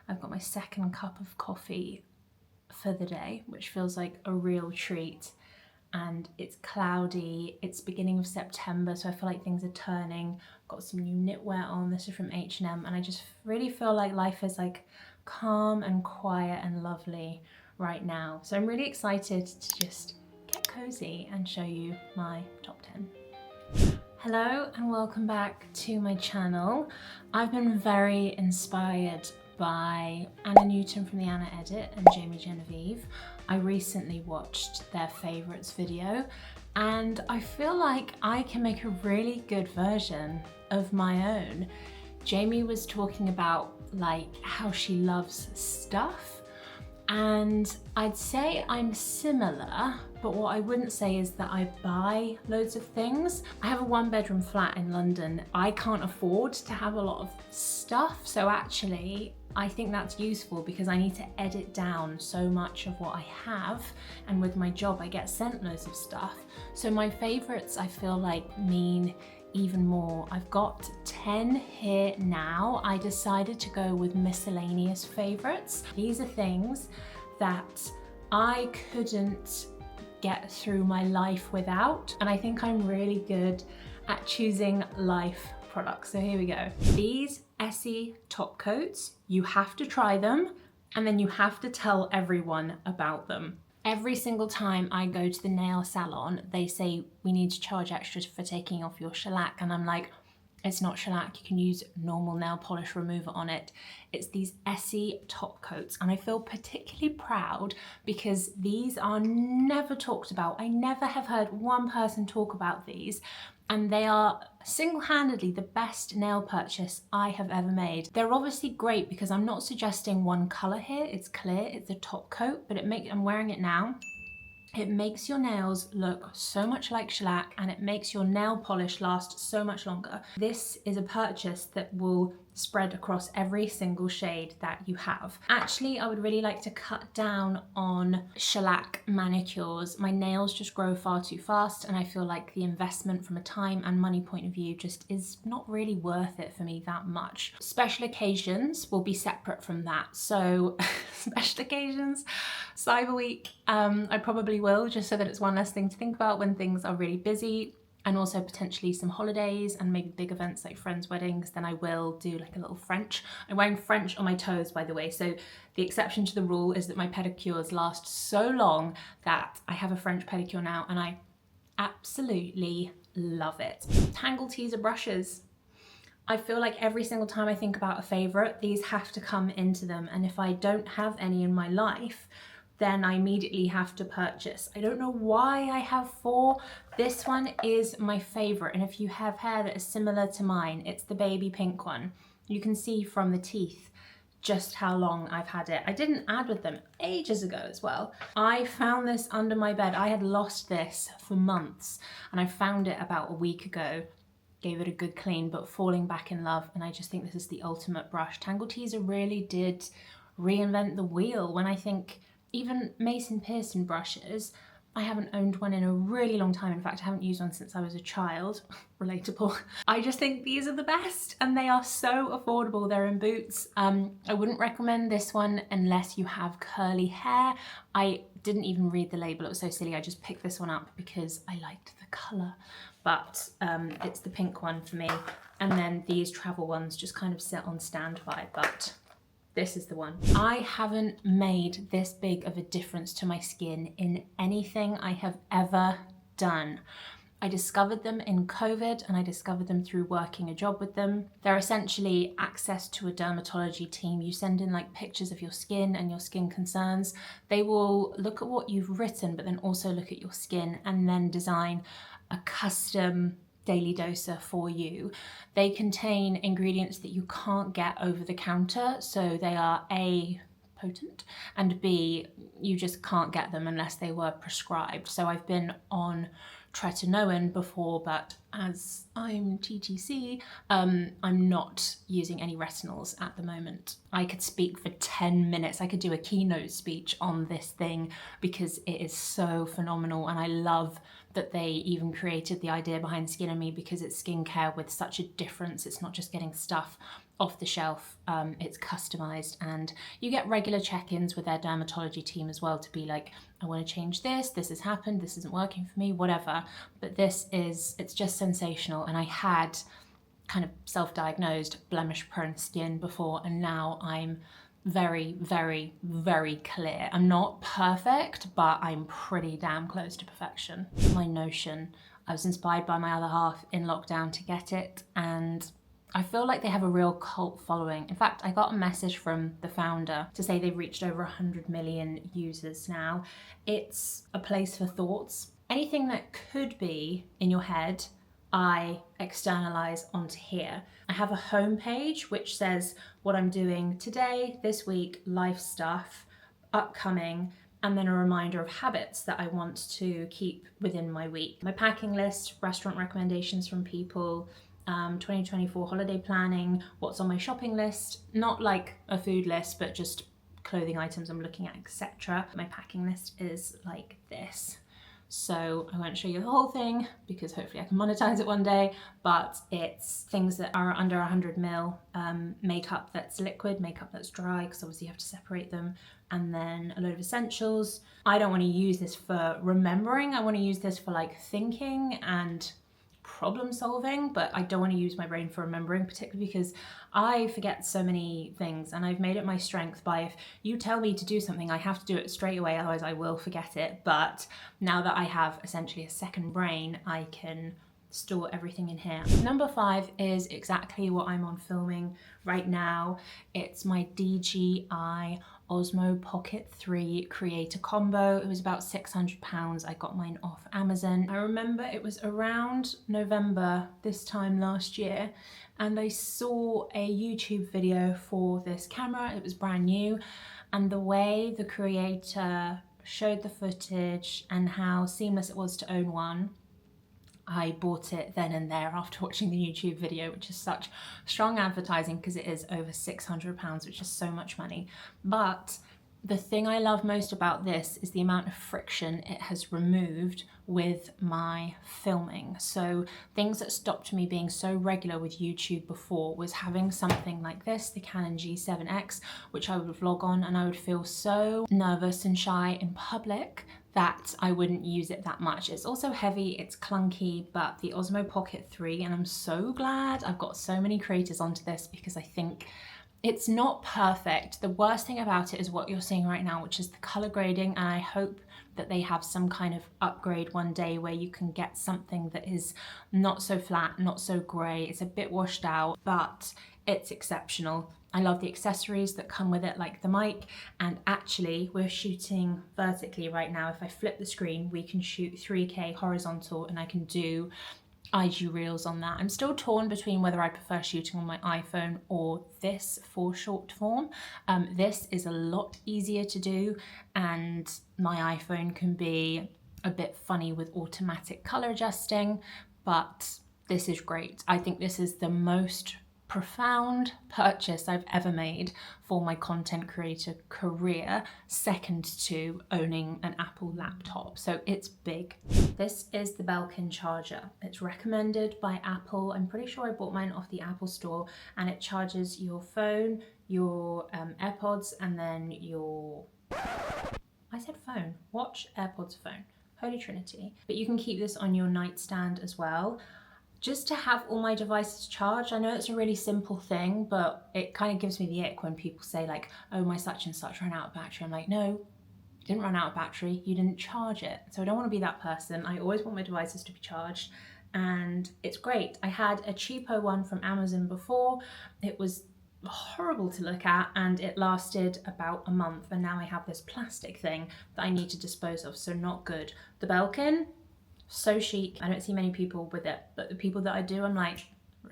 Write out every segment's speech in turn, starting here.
I've got my second cup of coffee for the day, which feels like a real treat. And it's cloudy, it's beginning of September, so I feel like things are turning. I've got some new knitwear on, this is from H&M, and I just really feel like life is like calm and quiet and lovely right now. So I'm really excited to just get cozy and show you my top 10. Hello and welcome back to my channel. I've been very inspired by Anna Newton from the Anna Edit and Jamie Genevieve. I recently watched their favourites video and I feel like I can make a really good version of my own. Jamie was talking about like how she loves stuff, and I'd say I'm similar, but what I wouldn't say is that I buy loads of things. I have a 1-bedroom flat in London. I can't afford to have a lot of stuff, so actually I think that's useful because I need to edit down so much of what I have, and with my job I get sent loads of stuff. So my favourites I feel like mean even more. I've got 10 here now. I decided to go with miscellaneous favourites. These are things that I couldn't get through my life without, and I think I'm really good at choosing life products. So here we go. These Essie Top Coats, you have to try them and then you have to tell everyone about them. Every single time I go to the nail salon, they say we need to charge extra for taking off your shellac, and I'm like, it's not shellac, you can use normal nail polish remover on it. It's these Essie Top Coats, and I feel particularly proud because these are never talked about. I never have heard one person talk about these, and they are single-handedly the best nail purchase I have ever made. They're obviously great because I'm not suggesting one color here, it's clear, it's a top coat, but I'm wearing it now. It makes your nails look so much like shellac and it makes your nail polish last so much longer. This is a purchase that will spread across every single shade that you have. Actually, I would really like to cut down on shellac manicures. My nails just grow far too fast and I feel like the investment from a time and money point of view just is not really worth it for me that much. Special occasions will be separate from that. So special occasions, Cyber Week, I probably will, just so that it's one less thing to think about when things are really busy, and also potentially some holidays and maybe big events like friends' weddings, then I will do like a little French. I'm wearing French on my toes, by the way, so the exception to the rule is that my pedicures last so long that I have a French pedicure now and I absolutely love it. Tangle Teezer brushes. I feel like every single time I think about a favourite, these have to come into them, and if I don't have any in my life, then I immediately have to purchase. I don't know why I have 4. This one is my favorite, and if you have hair that is similar to mine, it's the baby pink one. You can see from the teeth just how long I've had it. I didn't add with them ages ago as well. I found this under my bed. I had lost this for months and I found it about a week ago. Gave it a good clean, but falling back in love, and I just think this is the ultimate brush. Tangle Teezer really did reinvent the wheel. When I think even Mason Pearson brushes, I haven't owned one in a really long time. In fact, I haven't used one since I was a child. Relatable. I just think these are the best and they are so affordable. They're in Boots. I wouldn't recommend this one unless you have curly hair. I didn't even read the label, it was so silly. I just picked this one up because I liked the colour. But it's the pink one for me. And then these travel ones just kind of sit on standby, but this is the one. I haven't made this big of a difference to my skin in anything I have ever done. I discovered them in COVID and I discovered them through working a job with them. They're essentially access to a dermatology team. You send in like pictures of your skin and your skin concerns. They will look at what you've written, but then also look at your skin and then design a custom daily doser for you. They contain ingredients that you can't get over the counter, so they are A, potent, and B, you just can't get them unless they were prescribed. So I've been on tretinoin before, but as I'm TTC, I'm not using any retinols at the moment. I could speak for 10 minutes. I could do a keynote speech on this thing because it is so phenomenal, and I love that they even created the idea behind Skin on Me because it's skincare with such a difference. It's not just getting stuff off the shelf, it's customized, and you get regular check-ins with their dermatology team as well to be like, I want to change this has happened, this isn't working for me, whatever. But it's just sensational. And I had kind of self-diagnosed blemish prone skin before, and now I'm very, very, very clear. I'm not perfect, but I'm pretty damn close to perfection. My Notion, I was inspired by my other half in lockdown to get it, and I feel like they have a real cult following. In fact, I got a message from the founder to say they've reached over 100 million users now. It's a place for thoughts. Anything that could be in your head, I externalize onto here. I have a homepage which says what I'm doing today, this week, life stuff, upcoming, and then a reminder of habits that I want to keep within my week. My packing list, restaurant recommendations from people, 2024 holiday planning, what's on my shopping list, not like a food list, but just clothing items I'm looking at, etc. My packing list is like this. So I won't show you the whole thing because hopefully I can monetize it one day, but it's things that are under 100 ml, makeup that's liquid, makeup that's dry, because obviously you have to separate them, and then a load of essentials. I don't want to use this for remembering, I want to use this for like thinking and problem solving, but I don't want to use my brain for remembering, particularly because I forget so many things, and I've made it my strength by, if you tell me to do something, I have to do it straight away, otherwise I will forget it. But now that I have essentially a second brain, I can store everything in here. Number 5 is exactly what I'm on filming right now. It's my DJI Osmo Pocket 3 creator combo. It was about £600. I got mine off Amazon. I remember it was around November this time last year, and I saw a YouTube video for this camera. It was brand new, and the way the creator showed the footage and how seamless it was to own one, I bought it then and there after watching the YouTube video, which is such strong advertising because it is over £600, which is so much money. But the thing I love most about this is the amount of friction it has removed with my filming. So things that stopped me being so regular with YouTube before was having something like this, the Canon G7X, which I would vlog on, and I would feel so nervous and shy in public that I wouldn't use it that much. It's also heavy, it's clunky, but the Osmo Pocket 3, and I'm so glad I've got so many creators onto this because I think it's not perfect. The worst thing about it is what you're seeing right now, which is the color grading, and I hope that they have some kind of upgrade one day where you can get something that is not so flat, not so gray. It's a bit washed out, but it's exceptional. I love the accessories that come with it, like the mic, and actually we're shooting vertically right now. If I flip the screen, we can shoot 3K horizontal, and I can do IG Reels on that. I'm still torn between whether I prefer shooting on my iPhone or this for short form. This is a lot easier to do, and my iPhone can be a bit funny with automatic color adjusting, but this is great. I think this is the most profound purchase I've ever made for my content creator career, second to owning an Apple laptop, so it's big. This is the Belkin charger. It's recommended by Apple. I'm pretty sure I bought mine off the Apple store, and it charges your phone, your AirPods, and then your, I said phone, watch, AirPods, phone, Holy Trinity. But you can keep this on your nightstand as well, just to have all my devices charged. I know it's a really simple thing, but it kind of gives me the ick when people say like, oh, my such and such ran out of battery. I'm like, no, you didn't run out of battery, you didn't charge it. So I don't want to be that person. I always want my devices to be charged, and it's great. I had a cheapo one from Amazon before. It was horrible to look at, and it lasted about a month, and now I have this plastic thing that I need to dispose of, so not good. The Belkin, so chic. I don't see many people with it, but the people that I do, I'm like,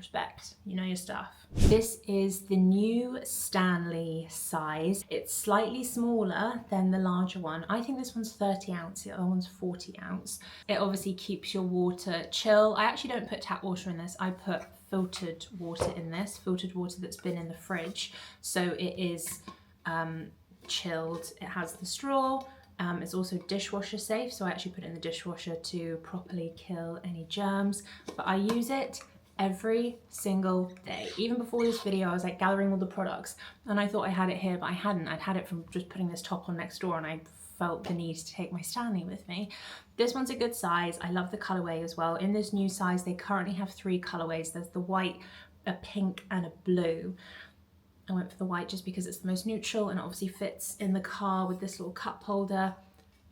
respect, you know your stuff. This is the new Stanley size. It's slightly smaller than the larger one. I think this one's 30 ounce, the other one's 40 ounce. It obviously keeps your water chill. I actually don't put tap water in this. I put filtered water in this, filtered water that's been in the fridge. So it is chilled. It has the straw. It's also dishwasher safe, so I actually put it in the dishwasher to properly kill any germs. But I use it every single day. Even before this video, I was like gathering all the products and I thought I had it here, but I hadn't. I'd had it from just putting this top on next door, and I felt the need to take my Stanley with me. This one's a good size. I love the colorway as well. In this new size, they currently have 3 colorways. There's the white, a pink, and a blue. I went for the white just because it's the most neutral and it obviously fits in the car with this little cup holder,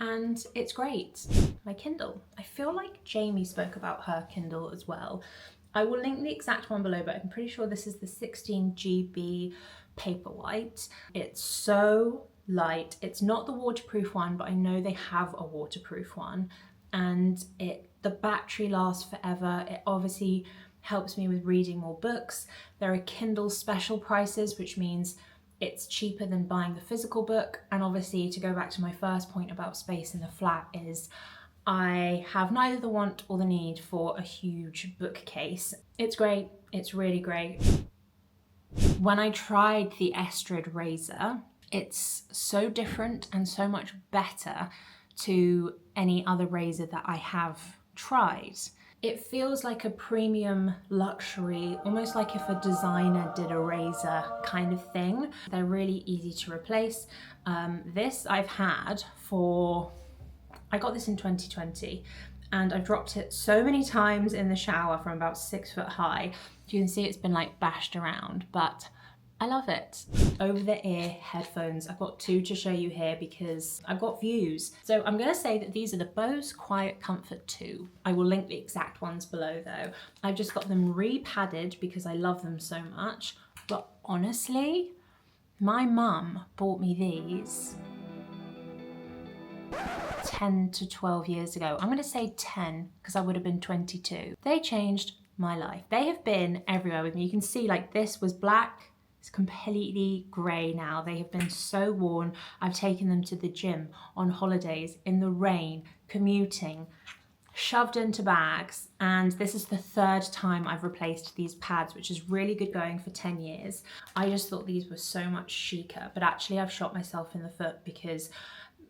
and it's great. My Kindle. I feel like Jamie spoke about her Kindle as well. I will link the exact one below, but I'm pretty sure this is the 16 GB Paperwhite. It's so light. It's not the waterproof one, but I know they have a waterproof one, and the battery lasts forever. It obviously helps me with reading more books. There are Kindle special prices, which means it's cheaper than buying the physical book. And obviously, to go back to my first point about space in the flat, is I have neither the want or the need for a huge bookcase. It's great, it's really great. When I tried the ESTD Razor, it's so different and so much better to any other razor that I have tried. It feels like a premium luxury, almost like if a designer did a razor kind of thing. They're really easy to replace. This I've had I got this in 2020, and I've dropped it so many times in the shower from about 6 foot high. You can see it's been like bashed around, but I love it. Over-the-ear headphones. I've got 2 to show you here because I've got views. So I'm gonna say that these are the Bose Quiet Comfort 2. I will link the exact ones below though. I've just got them re-padded because I love them so much. But honestly, my mum bought me these 10 to 12 years ago. I'm gonna say 10 because I would have been 22. They changed my life. They have been everywhere with me. You can see like this was black. It's completely grey now. They have been so worn. I've taken them to the gym, on holidays, in the rain, commuting, shoved into bags, and this is the 3rd time I've replaced these pads, which is really good going for 10 years. I just thought these were so much chicer, but actually I've shot myself in the foot because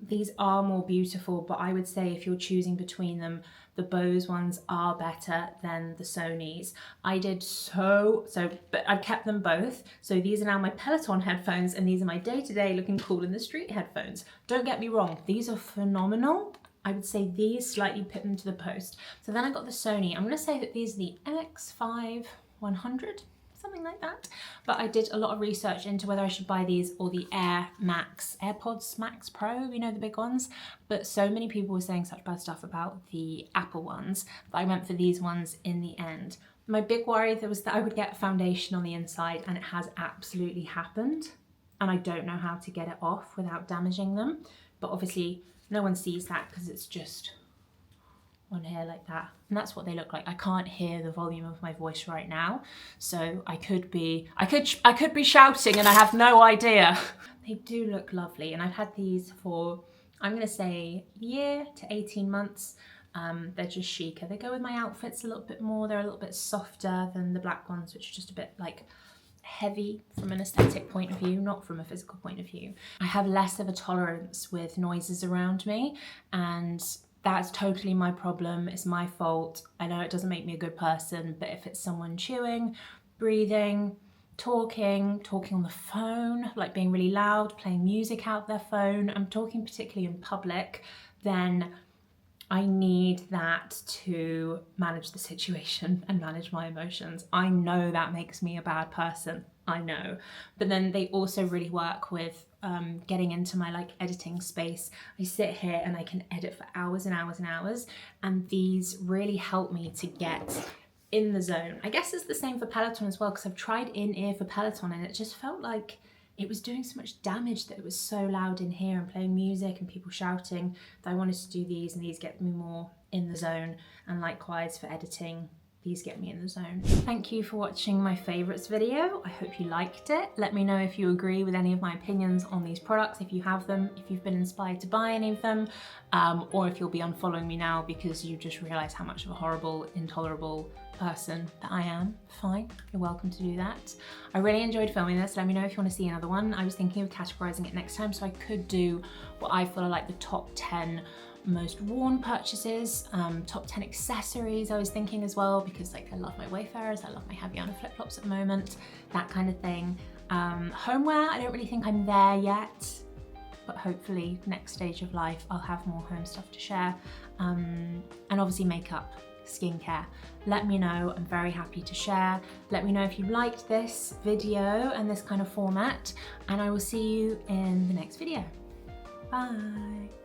these are more beautiful, but I would say if you're choosing between them, the Bose ones are better than the Sonys. I did but I've kept them both. So these are now my Peloton headphones, and these are my day-to-day looking cool in the street headphones. Don't get me wrong, these are phenomenal. I would say these slightly put them to the post. So then I got the Sony. I'm gonna say that these are the MX5 100. Something like that. But I did a lot of research into whether I should buy these or the AirPods Max Pro, you know, the big ones. But so many people were saying such bad stuff about the Apple ones that I went for these ones in the end. My big worry was that I would get foundation on the inside, and it has absolutely happened. And I don't know how to get it off without damaging them. But obviously no one sees that because it's just on here like that, and that's what they look like. I can't hear the volume of my voice right now, so I could be shouting and I have no idea. They do look lovely, and I've had these for, I'm gonna say, year to 18 months. They're just chicer. They go with my outfits a little bit more. They're a little bit softer than the black ones, which are just a bit like heavy from an aesthetic point of view, not from a physical point of view. I have less of a tolerance with noises around me, and that's totally my problem. It's my fault. I know it doesn't make me a good person, but if it's someone chewing, breathing, talking on the phone, like being really loud, playing music out their phone, I'm talking particularly in public, then I need that to manage the situation and manage my emotions. I know that makes me a bad person, I know. But then they also really work with getting into my like editing space. I sit here and I can edit for hours and hours and hours, and these really help me to get in the zone. I guess it's the same for Peloton as well, because I've tried in-ear for Peloton and it just felt like it was doing so much damage that it was so loud in here and playing music and people shouting that I wanted to do these, and these get me more in the zone. And likewise for editing, these get me in the zone. Thank you for watching my favorites video. I hope you liked it. Let me know if you agree with any of my opinions on these products, if you have them, if you've been inspired to buy any of them, or if you'll be unfollowing me now because you just realized how much of a horrible, intolerable person that I am. Fine, you're welcome to do that. I really enjoyed filming this. Let me know if you want to see another one. I was thinking of categorizing it next time, so I could do what I feel are like the top 10 most worn purchases, top 10 accessories I was thinking as well, because like I love my Wayfarers, I love my Havaiana flip-flops at the moment, that kind of thing. Homeware, I don't really think I'm there yet, but hopefully next stage of life I'll have more home stuff to share. And obviously makeup, skincare. Let me know, I'm very happy to share. Let me know if you liked this video and this kind of format, and I will see you in the next video. Bye.